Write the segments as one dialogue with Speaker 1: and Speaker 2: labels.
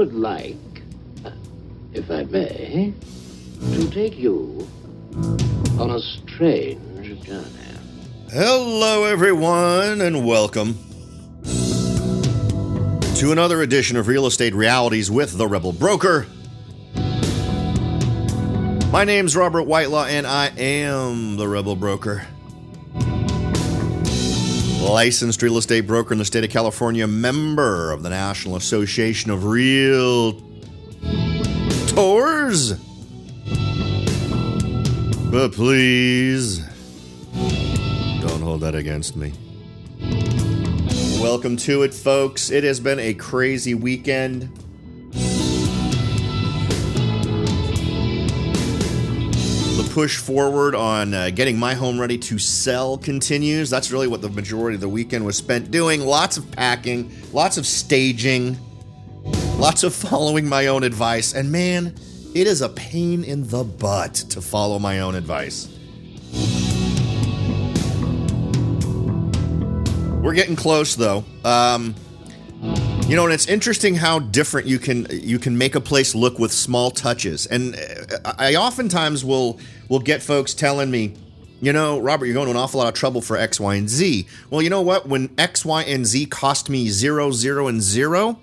Speaker 1: would like, if I may, to take you on a strange journey.
Speaker 2: Hello, everyone, and welcome to another edition of Real Estate Realities with the Rebel Broker. My name's Robert Whitelaw, and I am the Rebel Broker. Licensed real estate broker in the state of California, member of the National Association of Realtors. But please, don't hold that against me. Welcome to it, folks. It has been a crazy weekend. The push forward on getting my home ready to sell continues. That's really what the majority of the weekend was spent doing. Lots of packing, lots of staging, lots of following my own advice. And man, it is a pain in the butt to follow my own advice. We're getting close, though. You know, and it's interesting how different you can make a place look with small touches. And I oftentimes will get folks telling me, you know, Robert, you're going to an awful lot of trouble for X, Y, and Z. Well, you know what? When X, Y, and Z cost me 0, 0, and 0,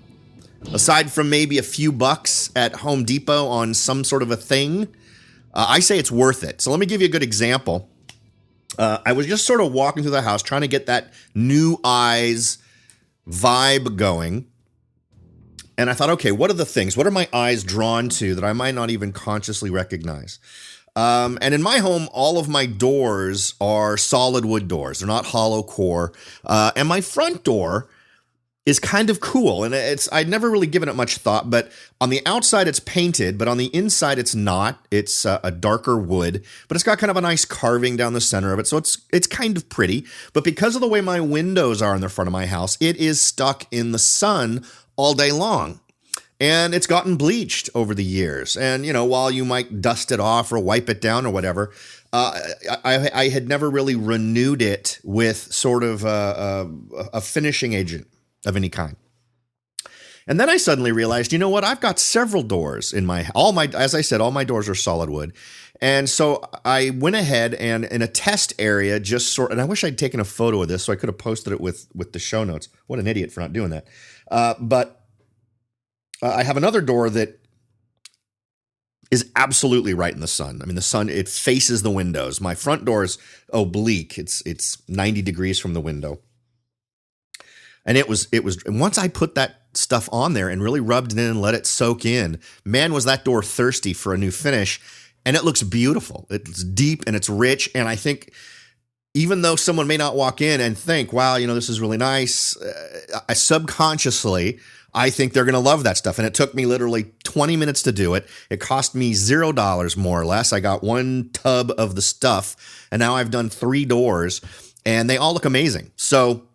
Speaker 2: aside from maybe a few bucks at Home Depot on some sort of a thing, I say it's worth it. So let me give you a good example. I was just sort of walking through the house trying to get that new eyes vibe going. And I thought, okay, what are the things? What are my eyes drawn to that I might not even consciously recognize? And in my home, all of my doors are solid wood doors. They're not hollow core. And my front door is kind of cool. And I'd never really given it much thought, but on the outside it's painted, but on the inside it's not. It's a darker wood, but it's got kind of a nice carving down the center of it. So it's kind of pretty. But because of the way my windows are in the front of my house, it is stuck in the sun all day long. And it's gotten bleached over the years. And, you know, while you might dust it off or wipe it down or whatever, I had never really renewed it with sort of a finishing agent of any kind. And then I suddenly realized, you know what? I've got several doors in as I said, all my doors are solid wood. And so I went ahead and in a test area, and I wish I'd taken a photo of this so I could have posted it with the show notes. What an idiot for not doing that. But I have another door that is absolutely right in the sun. I mean, the sun, it faces the windows. My front door is oblique. It's 90 degrees from the window. And it was, and once I put that stuff on there and really rubbed it in and let it soak in, man, was that door thirsty for a new finish. And it looks beautiful. It's deep and it's rich. And I think even though someone may not walk in and think, wow, you know, this is really nice, I think they're going to love that stuff. And it took me literally 20 minutes to do it. It cost me $0 more or less. I got one tub of the stuff and now I've done 3 doors and they all look amazing. So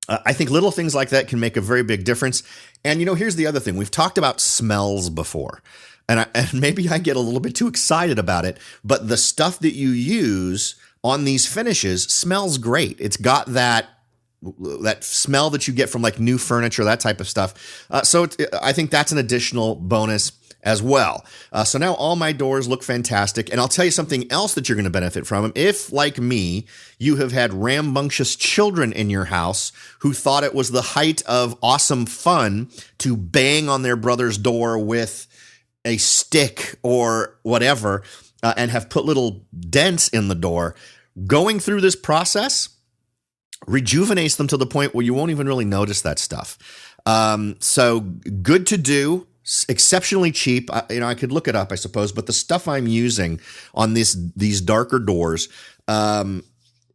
Speaker 2: I think little things like that can make a very big difference. And, you know, here's the other thing. We've talked about smells before, and maybe I get a little bit too excited about it, but the stuff that you use on these finishes smells great. It's got that smell that you get from like new furniture, that type of stuff. So I think that's an additional bonus as well. So now all my doors look fantastic. And I'll tell you something else that you're going to benefit from. If, like me, you have had rambunctious children in your house who thought it was the height of awesome fun to bang on their brother's door with a stick or whatever, and have put little dents in the door, going through this process rejuvenates them to the point where you won't even really notice that stuff. So good to do. Exceptionally cheap. I could look it up, I suppose, but the stuff I'm using on these darker doors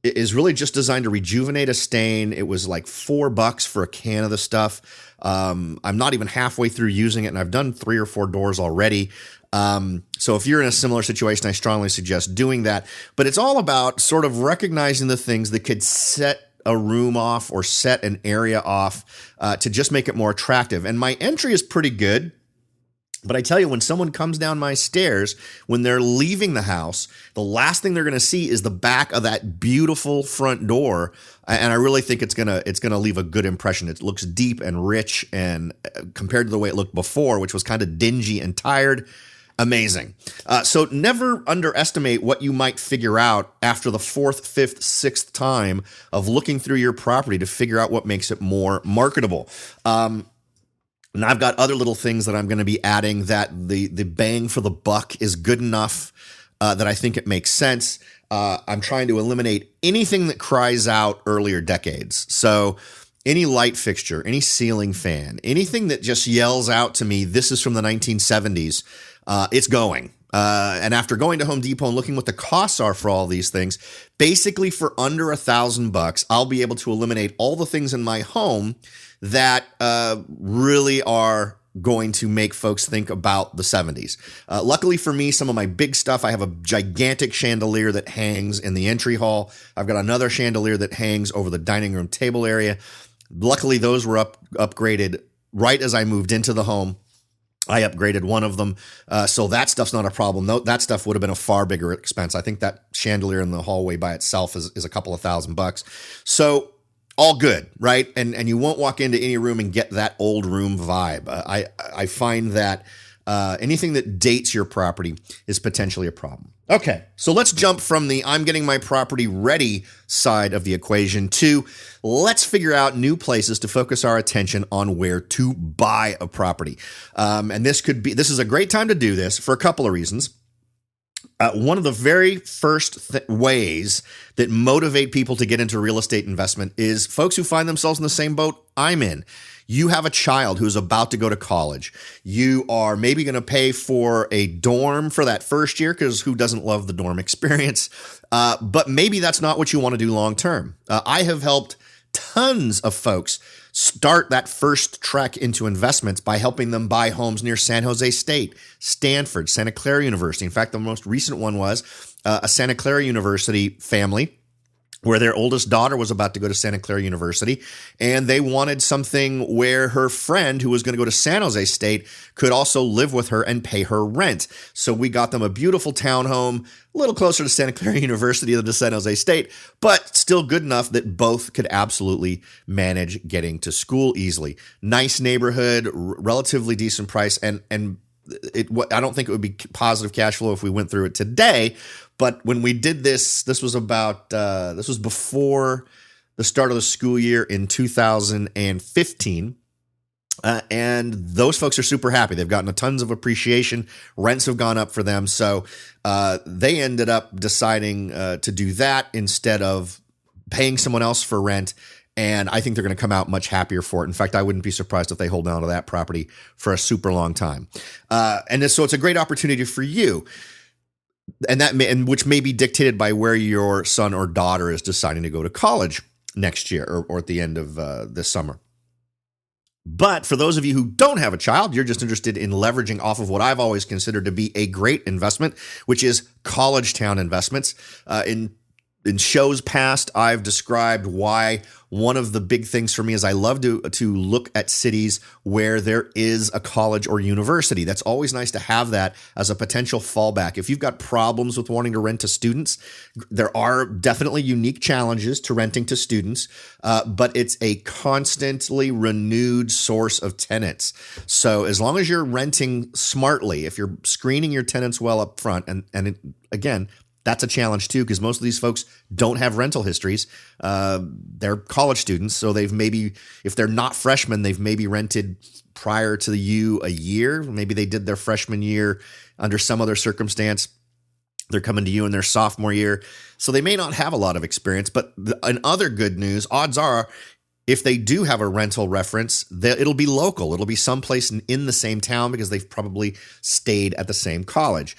Speaker 2: is really just designed to rejuvenate a stain. It was like $4 for a can of the stuff. I'm not even halfway through using it, and I've done 3 or 4 doors already. So if you're in a similar situation, I strongly suggest doing that. But it's all about sort of recognizing the things that could set a room off or set an area off to just make it more attractive. And my entry is pretty good. But I tell you, when someone comes down my stairs, when they're leaving the house, the last thing they're going to see is the back of that beautiful front door. And I really think it's gonna leave a good impression. It looks deep and rich, and compared to the way it looked before, which was kind of dingy and tired, amazing. So never underestimate what you might figure out after the fourth, fifth, sixth time of looking through your property to figure out what makes it more marketable. And I've got other little things that I'm going to be adding that the bang for the buck is good enough that I think it makes sense. I'm trying to eliminate anything that cries out earlier decades. So any light fixture, any ceiling fan, anything that just yells out to me, this is from the 1970s, it's going. And after going to Home Depot and looking what the costs are for all these things, basically for under $1,000, I'll be able to eliminate all the things in my home that really are going to make folks think about the 70s. Luckily for me, some of my big stuff, I have a gigantic chandelier that hangs in the entry hall. I've got another chandelier that hangs over the dining room table area. Luckily, those were upgraded right as I moved into the home. I upgraded one of them. So that stuff's not a problem. That stuff would have been a far bigger expense. I think that chandelier in the hallway by itself is a couple of $1,000. So all good, right? And you won't walk into any room and get that old room vibe. I find that anything that dates your property is potentially a problem. Okay, so let's jump from the I'm getting my property ready side of the equation to let's figure out new places to focus our attention on where to buy a property. And this is a great time to do this for a couple of reasons. One of the very first ways that motivate people to get into real estate investment is folks who find themselves in the same boat I'm in. You have a child who's about to go to college. You are maybe going to pay for a dorm for that first year, because who doesn't love the dorm experience? But maybe that's not what you want to do long term. I have helped tons of folks start that first trek into investments by helping them buy homes near San Jose State, Stanford, Santa Clara University. In fact, the most recent one was a Santa Clara University family where their oldest daughter was about to go to Santa Clara University, and they wanted something where her friend who was going to go to San Jose State could also live with her and pay her rent. So we got them a beautiful townhome, a little closer to Santa Clara University than to San Jose State, but still good enough that both could absolutely manage getting to school easily. Nice neighborhood, relatively decent price, and I don't think it would be positive cash flow if we went through it today. But when we did this was before the start of the school year in 2015. And those folks are super happy. They've gotten tons of appreciation. Rents have gone up for them. So they ended up deciding to do that instead of paying someone else for rent. And I think they're going to come out much happier for it. In fact, I wouldn't be surprised if they hold on to that property for a super long time. So it's a great opportunity for you. And which may be dictated by where your son or daughter is deciding to go to college next year or at the end of this summer. But for those of you who don't have a child, you're just interested in leveraging off of what I've always considered to be a great investment, which is college town investments. In shows past, I've described why one of the big things for me is I love to look at cities where there is a college or university. That's always nice to have that as a potential fallback. If you've got problems with wanting to rent to students, there are definitely unique challenges to renting to students, but it's a constantly renewed source of tenants. So as long as you're renting smartly, if you're screening your tenants well up front, again, that's a challenge too, because most of these folks don't have rental histories. They're college students, so they've maybe, if they're not freshmen, they've maybe rented prior to a year. Maybe they did their freshman year under some other circumstance. They're coming to you in their sophomore year, so they may not have a lot of experience. But in other good news, odds are, if they do have a rental reference, it'll be local. It'll be someplace in the same town because they've probably stayed at the same college.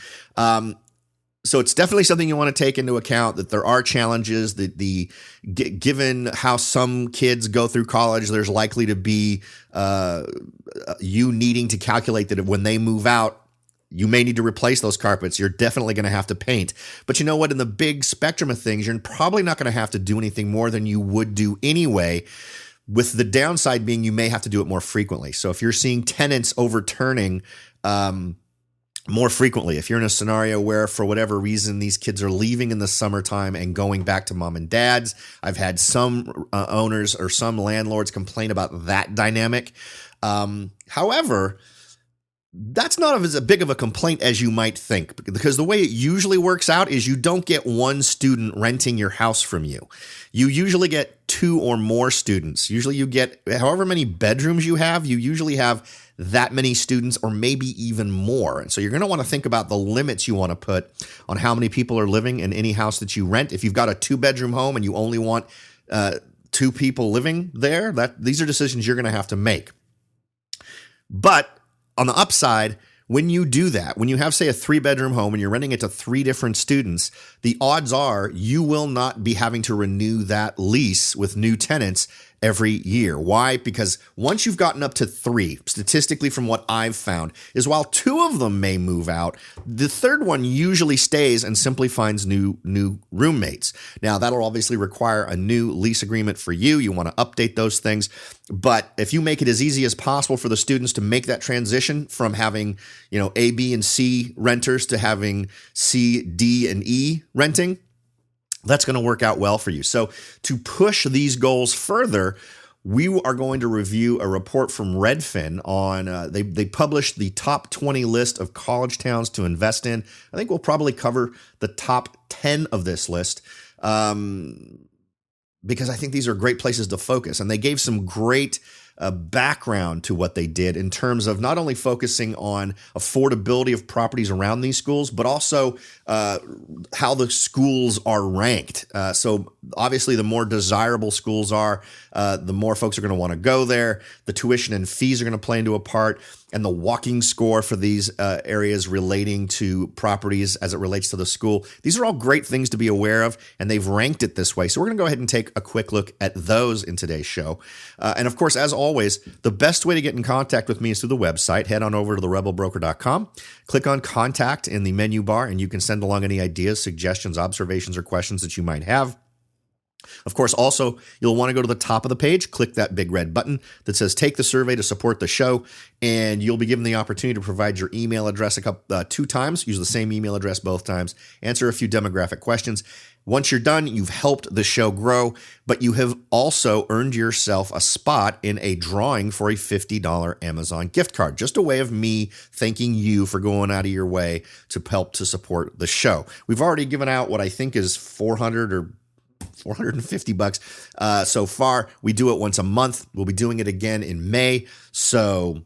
Speaker 2: So it's definitely something you want to take into account, that there are challenges. Given how some kids go through college, there's likely to be you needing to calculate that when they move out, you may need to replace those carpets. You're definitely going to have to paint. But you know what? In the big spectrum of things, you're probably not going to have to do anything more than you would do anyway, with the downside being you may have to do it more frequently. So if you're seeing tenants overturning more frequently. If you're in a scenario where for whatever reason these kids are leaving in the summertime and going back to mom and dad's, I've had some owners or some landlords complain about that dynamic. However, that's not as big of a complaint as you might think, because the way it usually works out is you don't get one student renting your house from you. You usually get two or more students. Usually you get however many bedrooms you have, you usually have that many students or maybe even more. And so you're going to want to think about the limits you want to put on how many people are living in any house that you rent. If you've got a 2-bedroom home and you only want 2 people living there, these are decisions you're going to have to make. But on the upside, when you do that, when you have, say, a 3-bedroom home and you're renting it to 3 different students, the odds are you will not be having to renew that lease with new tenants every year. Why? Because once you've gotten up to 3, statistically from what I've found, is while 2 of them may move out, the 3rd one usually stays and simply finds new roommates. Now, that'll obviously require a new lease agreement for you. You want to update those things. But if you make it as easy as possible for the students to make that transition from having, A, B, and C renters to having C, D, and E renting, that's going to work out well for you. So to push these goals further, we are going to review a report from Redfin on, they published the top 20 list of college towns to invest in. I think we'll probably cover the top 10 of this list because I think these are great places to focus. And they gave some great background to what they did in terms of not only focusing on affordability of properties around these schools, but also how the schools are ranked. So obviously the more desirable schools are, the more folks are going to want to go there. The tuition and fees are going to play into a part, and the walking score for these areas relating to properties as it relates to the school. These are all great things to be aware of, and they've ranked it this way. So we're going to go ahead and take a quick look at those in today's show. And of course, as always, the best way to get in contact with me is through the website. Head on over to therebelbroker.com, click on contact in the menu bar, and you can send along any ideas, suggestions, observations, or questions that you might have. Of course, also, you'll want to go to the top of the page, click that big red button that says take the survey to support the show, and you'll be given the opportunity to provide your email address 2 times, use the same email address both times, answer a few demographic questions. Once you're done, you've helped the show grow, but you have also earned yourself a spot in a drawing for a $50 Amazon gift card. Just a way of me thanking you for going out of your way to help to support the show. We've already given out what I think is $400 or $450 so far. We do it once a month. We'll be doing it again in May. So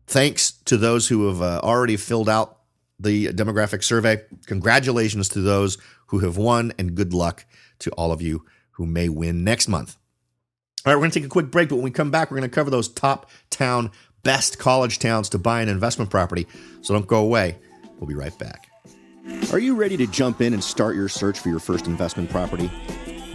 Speaker 2: thanks to those who have already filled out the demographic survey. Congratulations to those who have won, and good luck to all of you who may win next month. All right, we're going to take a quick break, but when we come back, we're going to cover those top town, best college towns to buy an investment property. So don't go away. We'll be right back.
Speaker 3: Are you ready to jump in and start your search for your first investment property?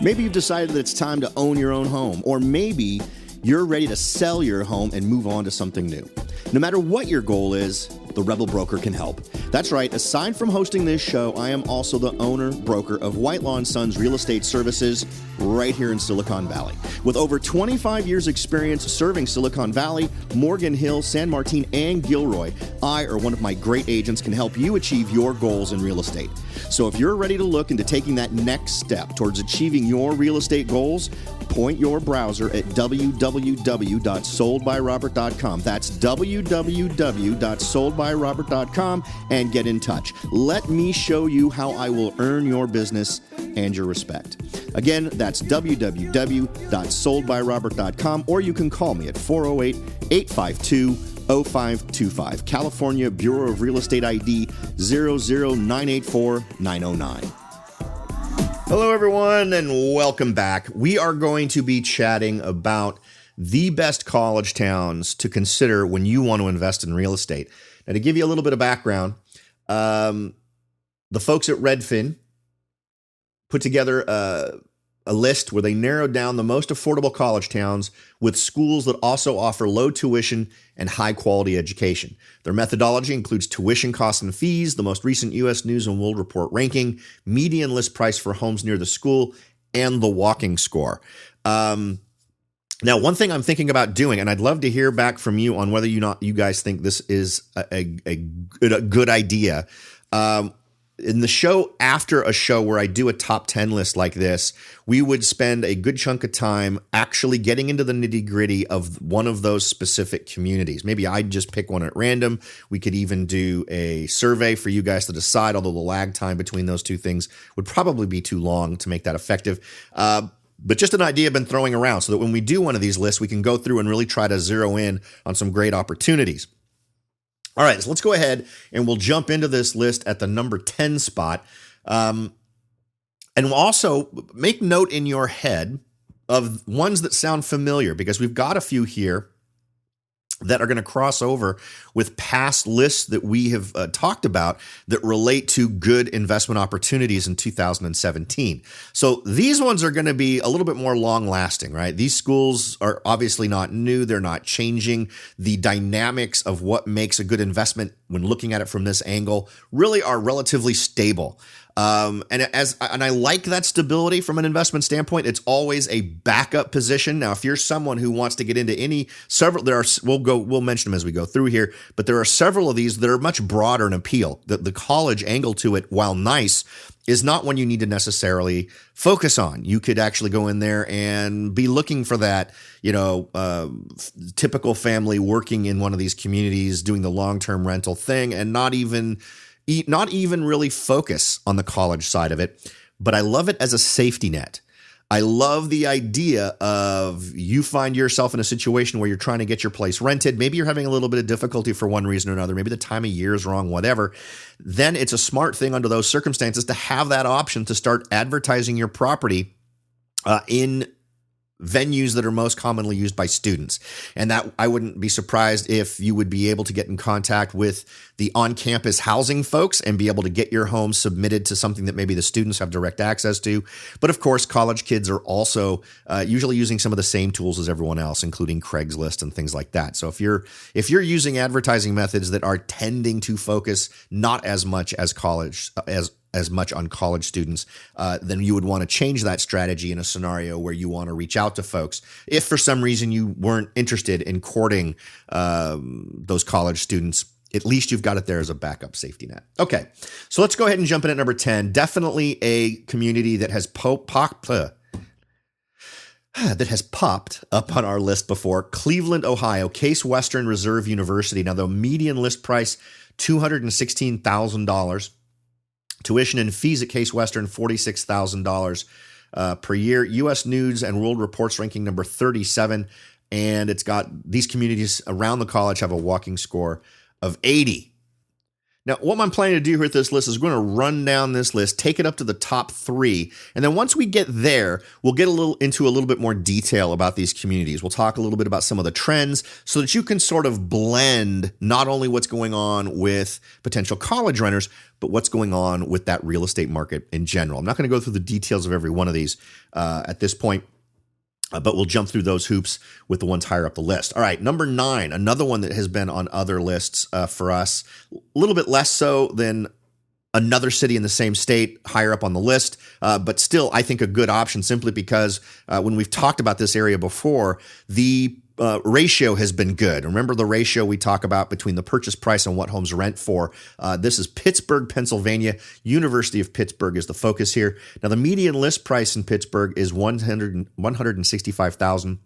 Speaker 3: Maybe you've decided that it's time to own your own home, or maybe you're ready to sell your home and move on to something new. No matter what your goal is, the Rebel Broker can help. That's right, aside from hosting this show, I am also the owner-broker of Whitelaw & Sons Real Estate Services right here in Silicon Valley. With over 25 years experience serving Silicon Valley, Morgan Hill, San Martin, and Gilroy, I or one of my great agents can help you achieve your goals in real estate. So if you're ready to look into taking that next step towards achieving your real estate goals, point your browser at www.soldbyrobert.com. That's www.soldbyrobert.com and get in touch. Let me show you how I will earn your business and your respect. Again, that's www.soldbyrobert.com, or you can call me at 408-852-0525. California Bureau of Real Estate ID 00984-909.
Speaker 2: Hello, everyone, and welcome back. We are going to be chatting about the best college towns to consider when you want to invest in real estate. Now, to give you a little bit of background, the folks at Redfin put together a list where they narrowed down the most affordable college towns with schools that also offer low tuition and high quality education. Their methodology includes tuition costs and fees, the most recent U.S. News and World Report ranking, median list price for homes near the school, and the walking score. Now, Now, one thing I'm thinking about doing, and I'd love to hear back from you on whether you guys think this is a good idea. In the show, after a show where I do a top 10 list like this, we would spend a good chunk of time actually getting into the nitty gritty of one of those specific communities. Maybe I'd just pick one at random. We could even do a survey for you guys to decide, although the lag time between those two things would probably be too long to make that effective. But just an idea I've been throwing around so that when we do one of these lists, we can go through and really try to zero in on some great opportunities. All right, so let's go ahead and we'll jump into this list at the number 10 spot. And we'll also make note in your head of ones that sound familiar, because we've got a few here that are going to cross over with past lists that we have talked about that relate to good investment opportunities in 2017. So these ones are going to be a little bit more long lasting, right? These schools are obviously not new. They're not changing. The dynamics of what makes a good investment when looking at it from this angle really are relatively stable. And I like that stability from an investment standpoint. It's always a backup position. Now, if you're someone who wants to get into we'll mention them as we go through here, but there are several of these that are much broader in appeal. The college angle to it, while nice, is not one you need to necessarily focus on. You could actually go in there and be looking for that, typical family working in one of these communities, doing the long-term rental thing, and not even really focus on the college side of it. But I love it as a safety net. I love the idea of you find yourself in a situation where you're trying to get your place rented. Maybe you're having a little bit of difficulty for one reason or another. Maybe the time of year is wrong, whatever. Then it's a smart thing under those circumstances to have that option to start advertising your property in venues that are most commonly used by students. And that I wouldn't be surprised if you would be able to get in contact with the on-campus housing folks and be able to get your home submitted to something that maybe the students have direct access to. But of course, college kids are also usually using some of the same tools as everyone else, including Craigslist and things like that. So if you're using advertising methods that are tending to focus not as much as college as much on college students, then you would want to change that strategy in a scenario where you want to reach out to folks. If for some reason you weren't interested in courting those college students, at least you've got it there as a backup safety net. Okay, so let's go ahead and jump in at number 10. Definitely a community that has popped up on our list before. Cleveland, Ohio, Case Western Reserve University. Now, the median list price, $216,000. Tuition and fees at Case Western, $46,000 per year. U.S. News and World Report's ranking number 37. And it's got these communities around the college have a walking score of 80. Now, what I'm planning to do here with this list is we're going to run down this list, take it up to the top 3. And then once we get there, we'll get into a little bit more detail about these communities. We'll talk a little bit about some of the trends so that you can sort of blend not only what's going on with potential college renters, but what's going on with that real estate market in general. I'm not going to go through the details of every one of these at this point. But we'll jump through those hoops with the ones higher up the list. All right, number 9, another one that has been on other lists for us, a little bit less so than another city in the same state higher up on the list, but still I think a good option simply because when we've talked about this area before, the ratio has been good. Remember the ratio we talk about between the purchase price and what homes rent for. This is Pittsburgh, Pennsylvania. University of Pittsburgh is the focus here. Now, the median list price in Pittsburgh is $165,000.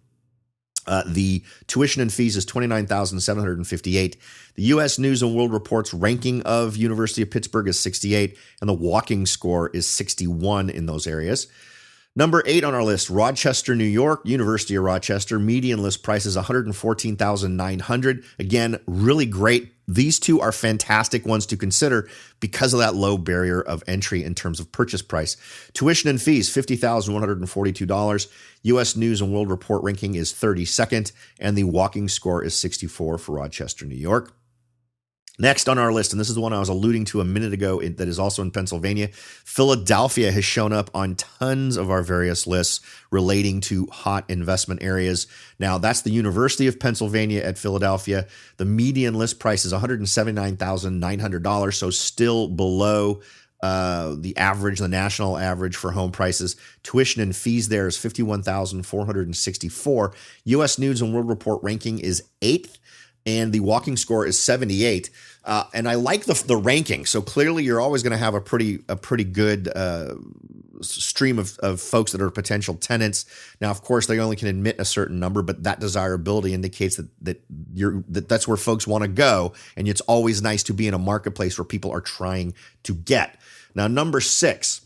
Speaker 2: The tuition and fees is $29,758. The U.S. News and World Report's ranking of University of Pittsburgh is 68, and the walking score is 61 in those areas. Number 8 on our list, Rochester, New York, University of Rochester. Median list price is $114,900. Again, really great. These two are fantastic ones to consider because of that low barrier of entry in terms of purchase price. Tuition and fees, $50,142. U.S. News and World Report ranking is 32nd, and the walking score is 64 for Rochester, New York. Next on our list, and this is the one I was alluding to a minute ago that is also in Pennsylvania, Philadelphia has shown up on tons of our various lists relating to hot investment areas. Now, that's the University of Pennsylvania at Philadelphia. The median list price is $179,900, so still below the national average for home prices. Tuition and fees there is 51,464. U.S. News and World Report ranking is 8th, and the walking score is 78. And I like the ranking. So clearly, you're always going to have a pretty good stream of folks that are potential tenants. Now, of course, they only can admit a certain number, but that desirability indicates that's where folks want to go. And it's always nice to be in a marketplace where people are trying to get. Now, number 6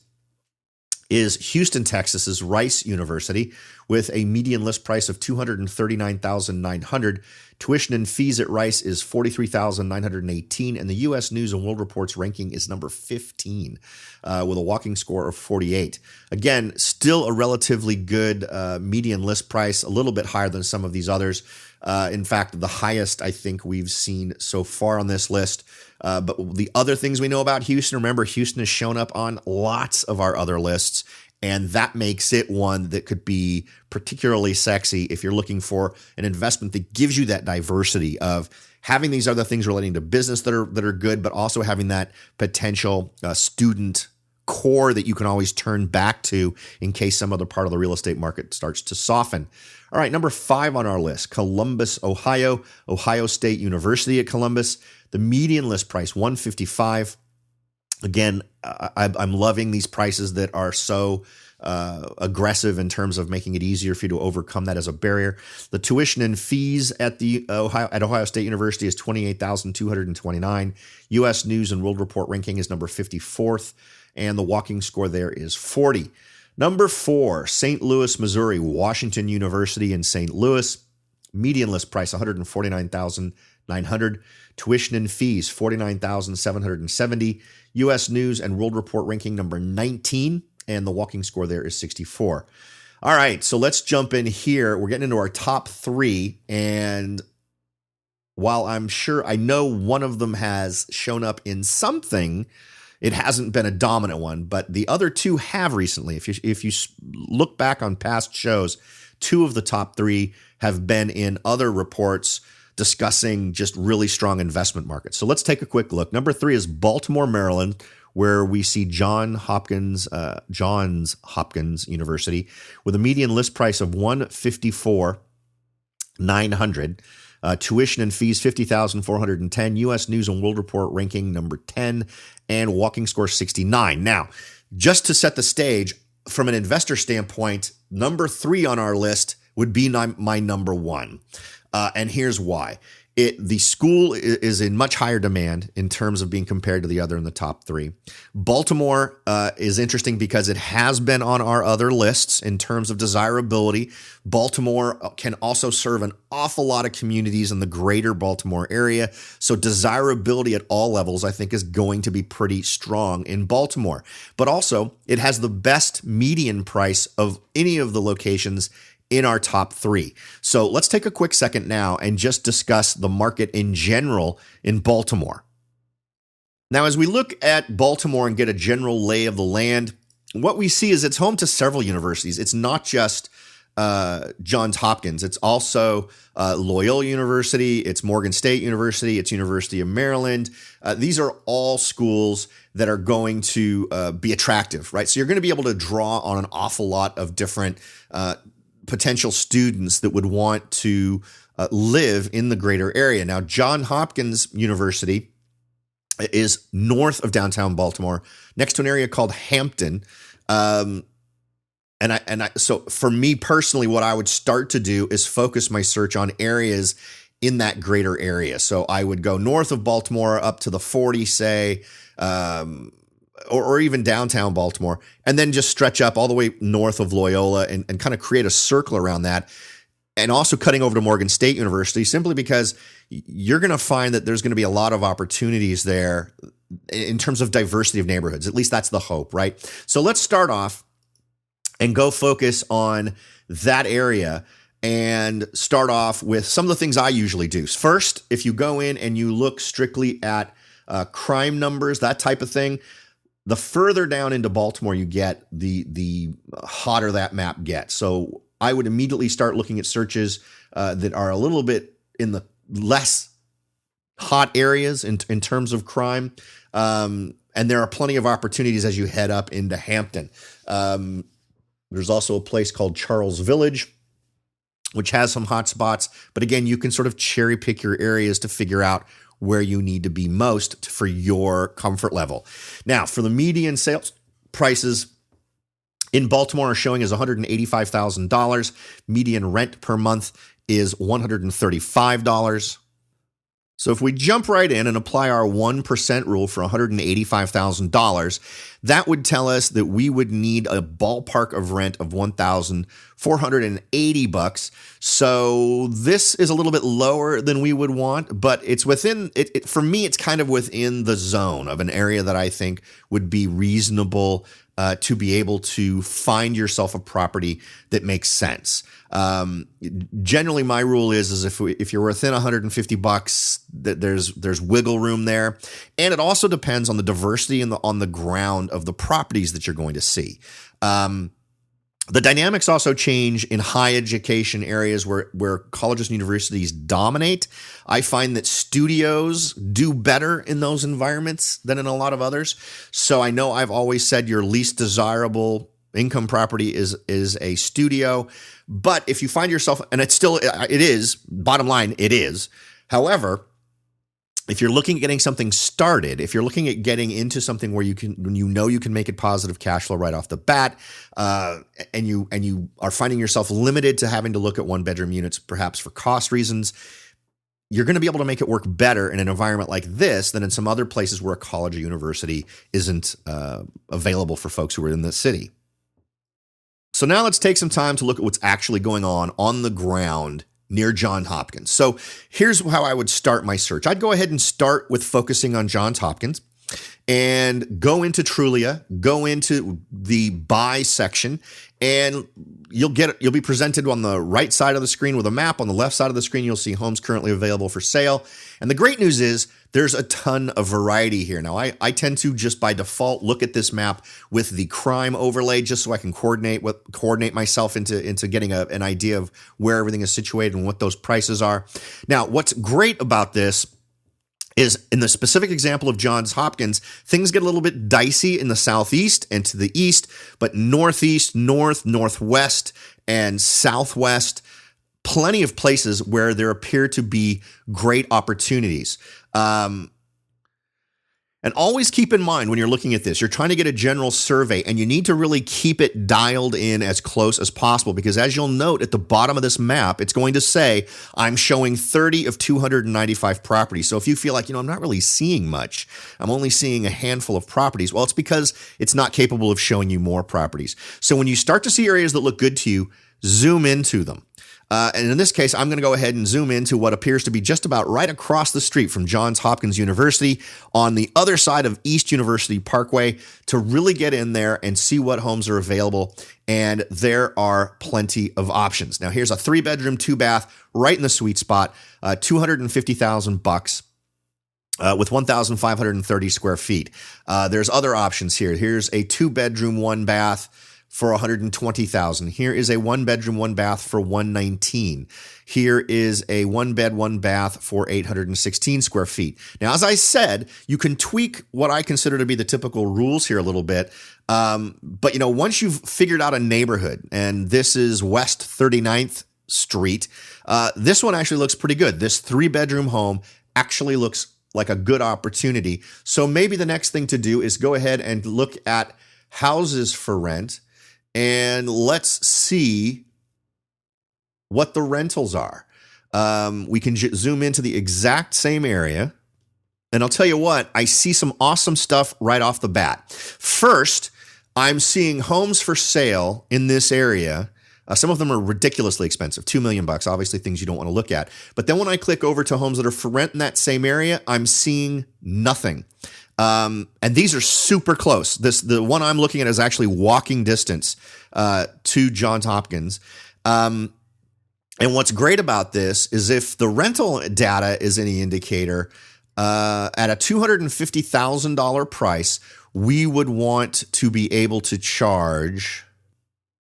Speaker 2: is Houston, Texas's Rice University, with a median list price of $239,900. Tuition and fees at Rice is $43,918, and the U.S. News and World Report's ranking is number 15, with a walking score of 48. Again, still a relatively good median list price, a little bit higher than some of these others. In fact, the highest I think we've seen so far on this list. But the other things we know about Houston, remember, Houston has shown up on lots of our other lists, and that makes it one that could be particularly sexy if you're looking for an investment that gives you that diversity of having these other things relating to business that are good, but also having that potential student core that you can always turn back to in case some other part of the real estate market starts to soften. All right, number 5 on our list, Columbus, Ohio, Ohio State University at Columbus. The median list price, $155. Again, I'm loving these prices that are so aggressive in terms of making it easier for you to overcome that as a barrier. The tuition and fees at Ohio State University is $28,229. U.S. News and World Report ranking is number 54th, and the walking score there is 40. Number 4, St. Louis, Missouri, Washington University in St. Louis. Median list price, $149,900. Tuition and fees, $49,770. U.S. News and World Report ranking number 19, and the walking score there is 64. All right, so let's jump in here. We're getting into our top 3, and while I know one of them has shown up in something, it hasn't been a dominant one, but the other 2 have recently. If you look back on past shows, 2 of the top 3 have been in other reports discussing just really strong investment markets. So let's take a quick look. Number 3 is Baltimore, Maryland, where we see Johns Hopkins University with a median list price of $154,900. Tuition and fees, $50,410. U.S. News and World Report ranking number 10, and walking score 69. Now, just to set the stage, from an investor standpoint, number 3 on our list would be my number 1. And here's why. The school is in much higher demand in terms of being compared to the other in the top 3. Baltimore is interesting because it has been on our other lists in terms of desirability. Baltimore can also serve an awful lot of communities in the greater Baltimore area. So desirability at all levels, I think, is going to be pretty strong in Baltimore. But also, it has the best median price of any of the locations in our top 3. So let's take a quick second now and just discuss the market in general in Baltimore. Now, as we look at Baltimore and get a general lay of the land, what we see is it's home to several universities. It's not just Johns Hopkins. It's also Loyola University. It's Morgan State University. It's University of Maryland. These are all schools that are going to be attractive, right? So you're going to be able to draw on an awful lot of different potential students that would want to live in the greater area. Now, Johns Hopkins University is north of downtown Baltimore, next to an area called Hampton. So for me personally, what I would start to do is focus my search on areas in that greater area. So I would go north of Baltimore up to the 40, say, or even downtown Baltimore, and then just stretch up all the way north of Loyola and kind of create a circle around that. And also cutting over to Morgan State University, simply because you're going to find that there's going to be a lot of opportunities there in terms of diversity of neighborhoods. At least that's the hope, right? So let's start off and go focus on that area and start off with some of the things I usually do. First, if you go in and you look strictly at crime numbers, that type of thing, the further down into Baltimore you get, the hotter that map gets. So I would immediately start looking at searches that are a little bit in the less hot areas in terms of crime. And there are plenty of opportunities as you head up into Hampton. There's also a place called Charles Village, which has some hot spots. But again, you can sort of cherry pick your areas to figure out where you need to be most for your comfort level. Now, for the median sales prices in Baltimore are showing as $185,000. Median rent per month is $135. So if we jump right in and apply our 1% rule for $185,000, that would tell us that we would need a ballpark of rent of $1,480. So this is a little bit lower than we would want, but it's within it. For me, it's kind of within the zone of an area that I think would be reasonable to be able to find yourself a property that makes sense. Generally, my rule is if you're within $150, that there's wiggle room there, and it also depends on the diversity and on the ground of the properties that you're going to see. The dynamics also change in high education areas where colleges and universities dominate. I find that studios do better in those environments than in a lot of others. So I know I've always said your least desirable income property is a studio. But if you find yourself, and it is, bottom line, it is. However, if you're looking at getting something started, if you're looking at getting into something where you can make it positive cash flow right off the bat, and you are finding yourself limited to having to look at one bedroom units, perhaps for cost reasons, you're going to be able to make it work better in an environment like this than in some other places where a college or university isn't available for folks who are in the city. So now let's take some time to look at what's actually going on the ground near Johns Hopkins. So here's how I would start my search. I'd go ahead and start with focusing on Johns Hopkins and go into Trulia, go into the buy section, and you'll be presented on the right side of the screen with a map. On the left side of the screen, you'll see homes currently available for sale. And the great news is there's a ton of variety here. Now, I tend to just by default look at this map with the crime overlay just so I can coordinate myself into getting an idea of where everything is situated and what those prices are. Now, what's great about this is in the specific example of Johns Hopkins, things get a little bit dicey in the southeast and to the east, but northeast, northwest, and southwest, plenty of places where there appear to be great opportunities. And always keep in mind when you're looking at this, you're trying to get a general survey and you need to really keep it dialed in as close as possible because as you'll note at the bottom of this map, it's going to say, I'm showing 30 of 295 properties. So if you feel like, I'm not really seeing much, I'm only seeing a handful of properties. Well, it's because it's not capable of showing you more properties. So when you start to see areas that look good to you, zoom into them. And in this case, I'm going to go ahead and zoom into what appears to be just about right across the street from Johns Hopkins University on the other side of East University Parkway to really get in there and see what homes are available. And there are plenty of options. Now, here's a 3-bedroom, 2-bath right in the sweet spot, $250,000. With 1,530 square feet. There's other options here. Here's a 2-bedroom, 1-bath for $120,000. Here is a 1-bedroom, 1-bath for $119,000. Here is a 1-bed, 1-bath for 816 square feet. Now, as I said, you can tweak what I consider to be the typical rules here a little bit. But once you've figured out a neighborhood, and this is West 39th Street, this one actually looks pretty good. This 3-bedroom home actually looks like a good opportunity. So maybe the next thing to do is go ahead and look at houses for rent. And let's see what the rentals are. We can zoom into the exact same area. And I'll tell you what, I see some awesome stuff right off the bat. First, I'm seeing homes for sale in this area. Some of them are ridiculously expensive, $2 million, obviously things you don't want to look at. But then when I click over to homes that are for rent in that same area, I'm seeing nothing. And these are super close. The one I'm looking at is actually walking distance to Johns Hopkins. And what's great about this is if the rental data is any indicator, at a $250,000 price, we would want to be able to charge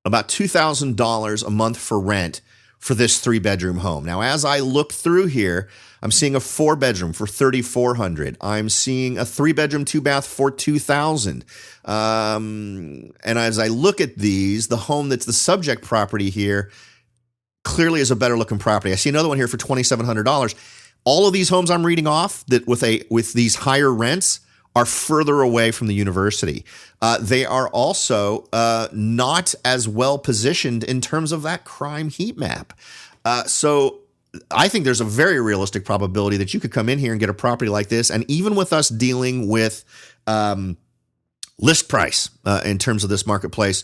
Speaker 2: about $2,000 a month for rent for this 3-bedroom home. Now, as I look through here, I'm seeing a 4-bedroom for $3,400. I'm seeing a 3-bedroom, 2-bath for $2,000. And as I look at these, the home that's the subject property here clearly is a better looking property. I see another one here for $2,700. All of these homes I'm reading off that with these higher rents are further away from the university. They are also not as well positioned in terms of that crime heat map. So I think there's a very realistic probability that you could come in here and get a property like this. And even with us dealing with list price in terms of this marketplace,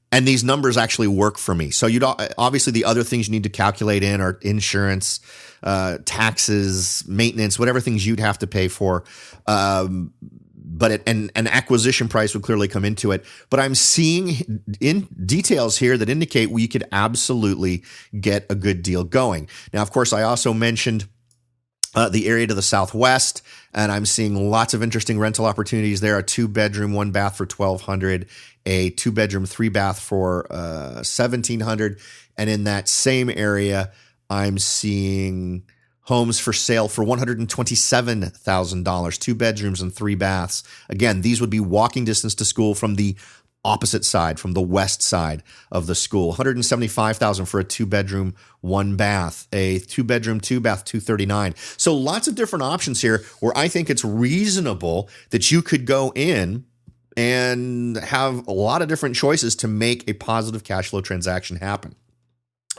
Speaker 2: and these numbers actually work for me. So obviously the other things you need to calculate in are insurance, taxes, maintenance, whatever things you'd have to pay for. But an acquisition price would clearly come into it. But I'm seeing in details here that indicate we could absolutely get a good deal going. Now, of course, I also mentioned the area to the southwest, and I'm seeing lots of interesting rental opportunities there. A 2-bedroom, 1-bath for $1,200, a 2-bedroom, 3-bath for $1,700, and in that same area, I'm seeing homes for sale for $127,000, 2 bedrooms and 3 baths. Again, these would be walking distance to school from the opposite side, from the west side of the school. $175,000 for a 2-bedroom, 1-bath, a 2-bedroom, 2-bath, $239,000. So lots of different options here where I think it's reasonable that you could go in and have a lot of different choices to make a positive cash flow transaction happen.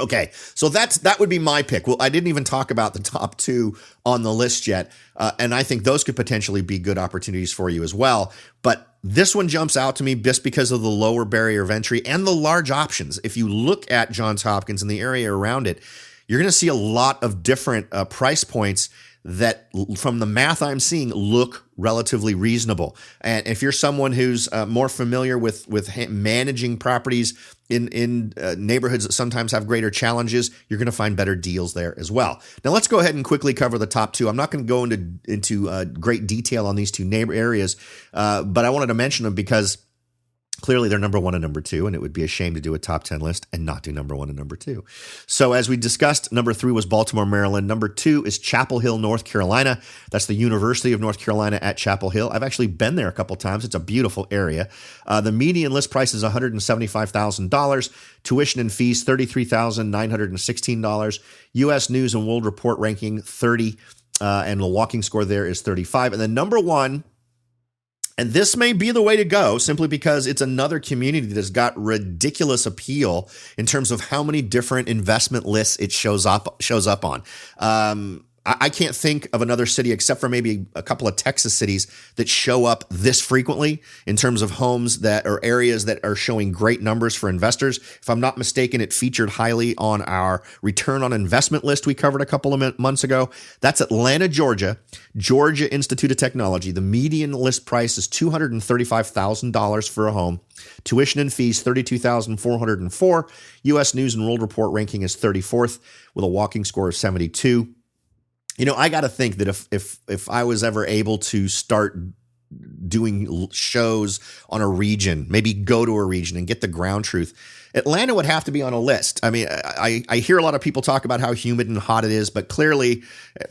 Speaker 2: Okay, so that would be my pick. Well, I didn't even talk about the top 2 on the list yet, and I think those could potentially be good opportunities for you as well. But this one jumps out to me just because of the lower barrier of entry and the large options. If you look at Johns Hopkins and the area around it, you're going to see a lot of different price points that, from the math I'm seeing, look relatively reasonable. And if you're someone who's more familiar with managing properties in neighborhoods that sometimes have greater challenges, you're going to find better deals there as well. Now, let's go ahead and quickly cover the top 2. I'm not going to go into great detail on these 2 neighbor areas, but I wanted to mention them because clearly they're number 1 and number 2, and it would be a shame to do a top 10 list and not do number 1 and number 2. So as we discussed, number 3 was Baltimore, Maryland. Number 2 is Chapel Hill, North Carolina. That's the University of North Carolina at Chapel Hill. I've actually been there a couple times. It's a beautiful area. The median list price is $175,000. Tuition and fees, $33,916. U.S. News and World Report ranking 30, and the walking score there is 35. And then number 1, and this may be the way to go simply because it's another community that has got ridiculous appeal in terms of how many different investment lists it shows up on. I can't think of another city except for maybe a couple of Texas cities that show up this frequently in terms of homes that are areas that are showing great numbers for investors. If I'm not mistaken, it featured highly on our return on investment list we covered a couple of months ago. That's Atlanta, Georgia, Georgia Institute of Technology. The median list price is $235,000 for a home. Tuition and fees, $32,404. U.S. News and World Report ranking is 34th with a walking score of 72. You know, I got to think that if I was ever able to start doing shows on a region, maybe go to a region and get the ground truth, Atlanta would have to be on a list. I mean, I hear a lot of people talk about how humid and hot it is, but clearly,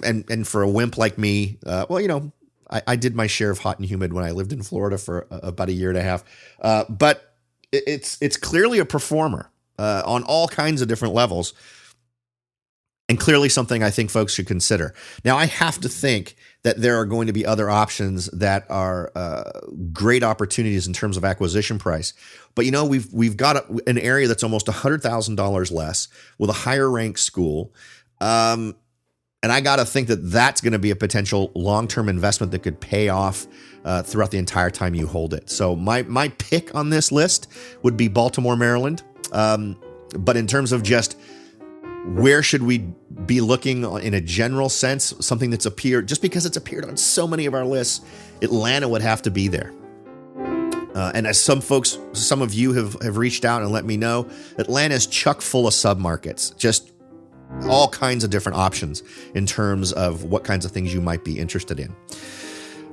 Speaker 2: and for a wimp like me, well, you know, I did my share of hot and humid when I lived in Florida for about a year and a half. But it's clearly a performer on all kinds of different levels. And clearly something I think folks should consider. Now, I have to think that there are going to be other options that are great opportunities in terms of acquisition price. But, you know, we've got an area that's almost $100,000 less with a higher ranked school. And I got to think that that's going to be a potential long-term investment that could pay off throughout the entire time you hold it. So my pick on this list would be Baltimore, Maryland. But in terms of just where should we be looking in a general sense, something that's appeared, just because it's appeared on so many of our lists, Atlanta would have to be there. And as some of you have reached out and let me know, Atlanta is chock full of submarkets, just all kinds of different options in terms of what kinds of things you might be interested in.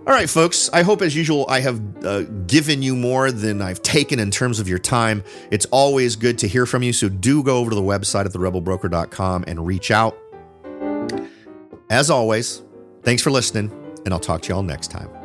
Speaker 2: All right, folks, I hope as usual I have given you more than I've taken in terms of your time. It's always good to hear from you, so do go over to the website at therebelbroker.com and reach out. As always, thanks for listening, and I'll talk to you all next time.